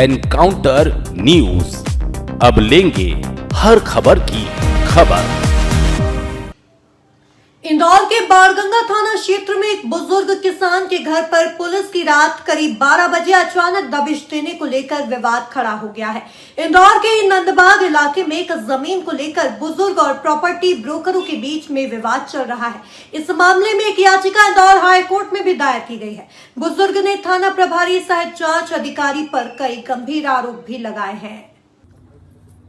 Encounter news, अब लेंगे हर खबर की खबर। इंदौर के बाणगंगा थाना क्षेत्र में एक बुजुर्ग किसान के घर पर पुलिस की रात करीब 12 बजे अचानक दबिश देने को लेकर विवाद खड़ा हो गया है। इंदौर के नंदबाग इलाके में एक जमीन को लेकर बुजुर्ग और प्रॉपर्टी ब्रोकरों के बीच में विवाद चल रहा है। इस मामले में एक याचिका इंदौर हाई कोर्ट में भी दायर की गई है। बुजुर्ग ने थाना प्रभारी सहित जांच अधिकारी पर कई गंभीर आरोप भी लगाए हैं।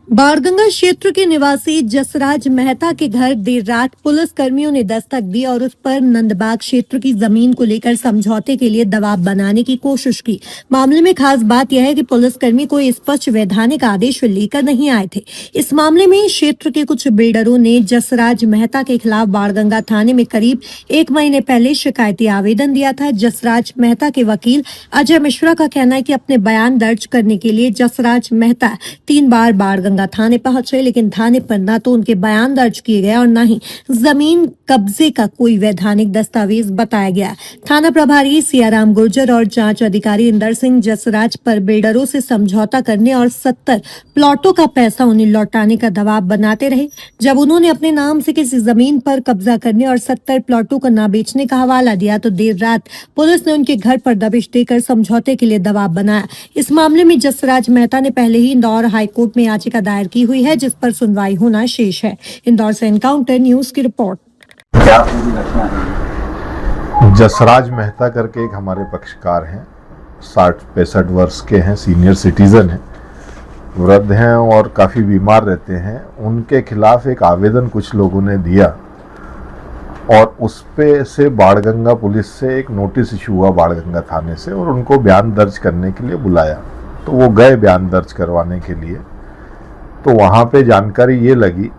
बाणगंगा क्षेत्र के निवासी जसराज मेहता के घर देर रात पुलिस कर्मियों ने दस्तक दी और उस पर नंदबाग क्षेत्र की जमीन को लेकर समझौते के लिए दबाव बनाने की कोशिश की। मामले में खास बात यह है कि पुलिसकर्मी कोई स्पष्ट वैधानिक आदेश लेकर नहीं आए थे। इस मामले में क्षेत्र के कुछ बिल्डरों ने जसराज मेहता के खिलाफ बाणगंगा थाने में करीब 1 महीने पहले शिकायती आवेदन दिया था। जसराज मेहता के वकील अजय मिश्रा का कहना है कि अपने बयान दर्ज करने के लिए जसराज मेहता 3 बार बाणगंगा थाने पहुंचे, लेकिन थाने पर न तो उनके बयान दर्ज किए गए और न ही जमीन कब्जे का कोई वैधानिक दस्तावेज बताया गया। थाना प्रभारी सियाराम गुर्जर और जांच अधिकारी इंदर सिंह जसराज पर बिल्डरों से समझौता करने और 70 प्लॉटों का पैसा उन्हें लौटाने का दबाव बनाते रहे। जब उन्होंने अपने नाम से किसी जमीन पर कब्जा करने और 70 प्लॉटों को न बेचने का हवाला दिया तो देर रात पुलिस ने उनके घर पर दबिश देकर समझौते के लिए दबाव बनाया। इस मामले में जसराज मेहता ने पहले ही इंदौर हाईकोर्ट में याचिका दायर की हुई है, जिस पर सुनवाई होना शेष है। इंदौर से एनकाउंटर न्यूज की रिपोर्ट। जसराज मेहता करके एक हमारे पक्षकार हैं, 60-65 वर्ष के हैं, सीनियर सिटीजन हैं, वृद्ध हैं और काफ़ी बीमार रहते हैं। उनके खिलाफ एक आवेदन कुछ लोगों ने दिया और उस पे से बाणगंगा पुलिस से एक नोटिस इशू हुआ बाणगंगा थाने से और उनको बयान दर्ज करने के लिए बुलाया। तो वो गए बयान दर्ज करवाने के लिए। तो वहाँ पे जानकारी ये लगी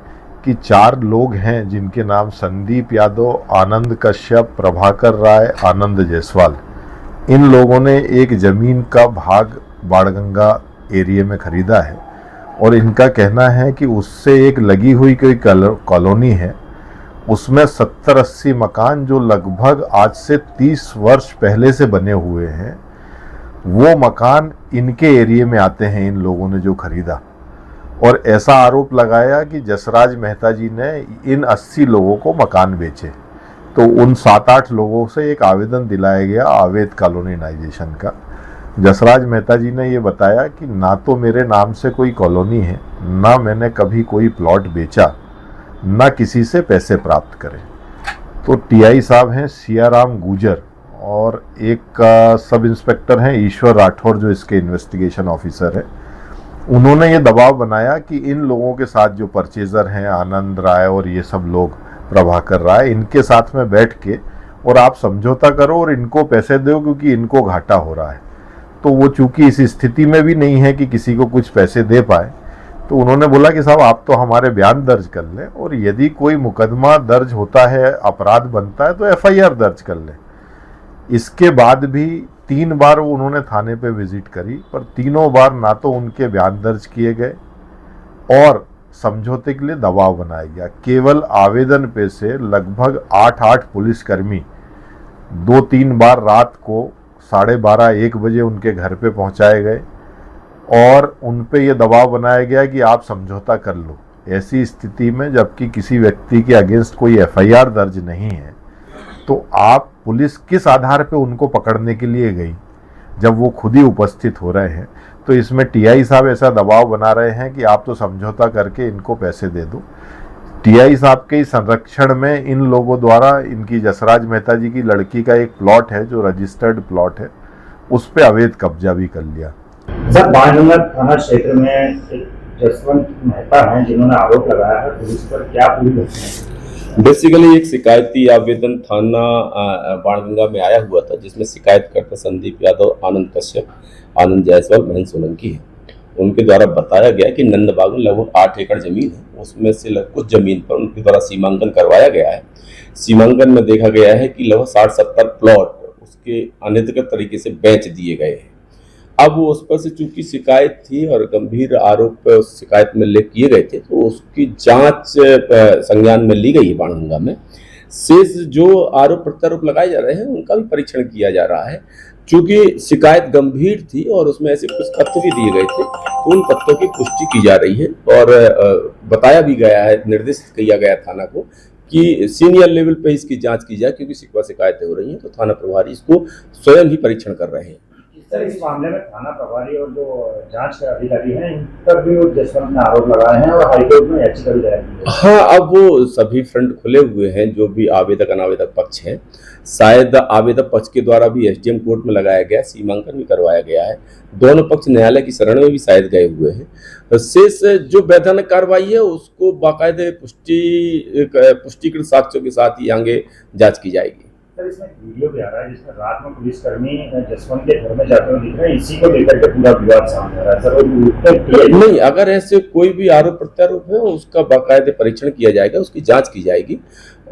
कि 4 लोग हैं जिनके नाम संदीप यादव, आनंद कश्यप, प्रभाकर राय, आनंद जायसवाल। इन लोगों ने एक ज़मीन का भाग बाणगंगा एरिया में ख़रीदा है और इनका कहना है कि उससे एक लगी हुई कोई कॉलोनी है, उसमें 70-80 मकान जो लगभग आज से 30 वर्ष पहले से बने हुए हैं, वो मकान इनके एरिया में आते हैं इन लोगों ने जो ख़रीदा। और ऐसा आरोप लगाया कि जसराज मेहता जी ने इन 80 लोगों को मकान बेचे। तो उन 7-8 लोगों से एक आवेदन दिलाया गया अवैध कॉलोनाइजेशन का। जसराज मेहता जी ने ये बताया कि ना तो मेरे नाम से कोई कॉलोनी है, ना मैंने कभी कोई प्लॉट बेचा, ना किसी से पैसे प्राप्त करे। तो टीआई साहब हैं सियाराम गुर्जर और एक सब इंस्पेक्टर हैं ईश्वर राठौर जो इसके इन्वेस्टिगेशन ऑफिसर है। उन्होंने ये दबाव बनाया कि इन लोगों के साथ जो परचेज़र हैं आनंद राय और ये सब लोग, प्रभाकर राय, इनके साथ में बैठ के और आप समझौता करो और इनको पैसे दो क्योंकि इनको घाटा हो रहा है। तो वो चूंकि इस स्थिति में भी नहीं है कि किसी को कुछ पैसे दे पाए, तो उन्होंने बोला कि साहब आप तो हमारे बयान दर्ज कर लें और यदि कोई मुकदमा दर्ज होता है, अपराध बनता है, तो एफआईआर दर्ज कर लें। इसके बाद भी 3 बार उन्होंने थाने पे विजिट करी, पर तीनों बार ना तो उनके बयान दर्ज किए गए और समझौते के लिए दबाव बनाया गया। केवल आवेदन पे से लगभग 8-8 पुलिसकर्मी 2-3 बार रात को 12:30-1 बजे उनके घर पे पहुंचाए गए और उन पे ये दबाव बनाया गया कि आप समझौता कर लो। ऐसी स्थिति में जबकि किसी व्यक्ति के अगेंस्ट कोई एफआईआर दर्ज नहीं है, तो आप पुलिस किस आधार पे उनको पकड़ने के लिए गई जब वो खुद ही उपस्थित हो रहे हैं। तो इसमें टीआई साहब ऐसा दबाव बना रहे हैं कि आप तो समझौता करके इनको पैसे दे दो। टीआई साहब के संरक्षण में इन लोगों द्वारा इनकी जसराज मेहता जी की लड़की का एक प्लॉट है जो रजिस्टर्ड प्लॉट है, उस पर अवैध कब्जा भी कर लिया। सर, बाणगंगा थाना क्षेत्र में एक जसवंत मेहता हैं जिन्होंने आरोप लगाया है पुलिस पर, क्या पूरी घटना है? बेसिकली एक शिकायती आवेदन थाना बाणगंगा में आया हुआ था जिसमें शिकायतकर्ता संदीप यादव, आनंद कश्यप, आनंद जायसवाल, महेंद्र सोलंकी है। उनके द्वारा बताया गया कि नंदबाग में लगभग 8 एकड़ जमीन है, उसमें से कुछ जमीन पर उनके द्वारा सीमांकन करवाया गया है। सीमांकन में देखा गया है कि लगभग 60-70 प्लॉट उसके अनधिकृत तरीके से बेच दिए गए हैं। अब उस पर से चूंकि शिकायत थी और गंभीर आरोप उस शिकायत में उल्लेख किए गए थे, तो उसकी जांच संज्ञान में ली गई है बाणगंगा में। शेष जो आरोप प्रत्यारोप लगाए जा रहे हैं उनका भी परीक्षण किया जा रहा है। चूंकि शिकायत गंभीर थी और उसमें ऐसे कुछ तथ्य भी दिए गए थे, तो उन तथ्यों की पुष्टि की जा रही है और बताया भी गया है, निर्देशित किया गया थाना को कि सीनियर लेवल पे इसकी जांच की जाए, क्योंकि शिकायतें हो रही हैं। तो थाना प्रभारी इसको स्वयं ही परीक्षण कर रहे हैं। सर, इस मामले में थाना प्रभारी और जो जांच के अधिकारी हैं इन पर भी जसवंत ने आरोप लगाए हैं और हाईकोर्ट में याचिका भी दायर की है। हाँ, अब वो सभी फ्रंट खुले हुए हैं, जो भी आवेदक अनावेदक पक्ष है। शायद आवेदक पक्ष के द्वारा भी एसडीएम कोर्ट में लगाया गया, सीमांकन भी करवाया गया है। दोनों पक्ष न्यायालय की शरण में भी शायद गए हुए हैं। शेष जो वैधानिक कार्रवाई है उसको बाकायदे पुष्टिकृत साक्ष्यों के साथ ही आगे जांच की जाएगी। सर, इसमें वीडियो भी आ रहा है जिसमें रात में पुलिसकर्मी जसवंत के घर में जाते हुए दिख रहे हैं, इसी को लेकर के पूरा विवाद सामने आ रहा है। सर, नहीं, अगर ऐसे कोई भी आरोप प्रत्यारोप है उसका बाकायदे परीक्षण किया जाएगा, उसकी जांच की जाएगी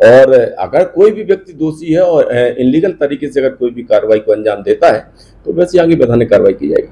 और अगर कोई भी व्यक्ति दोषी है और इनलीगल तरीके से अगर कोई भी कार्रवाई को अंजाम देता है तो वैसे आगे वैधानिक कार्रवाई की जाएगी।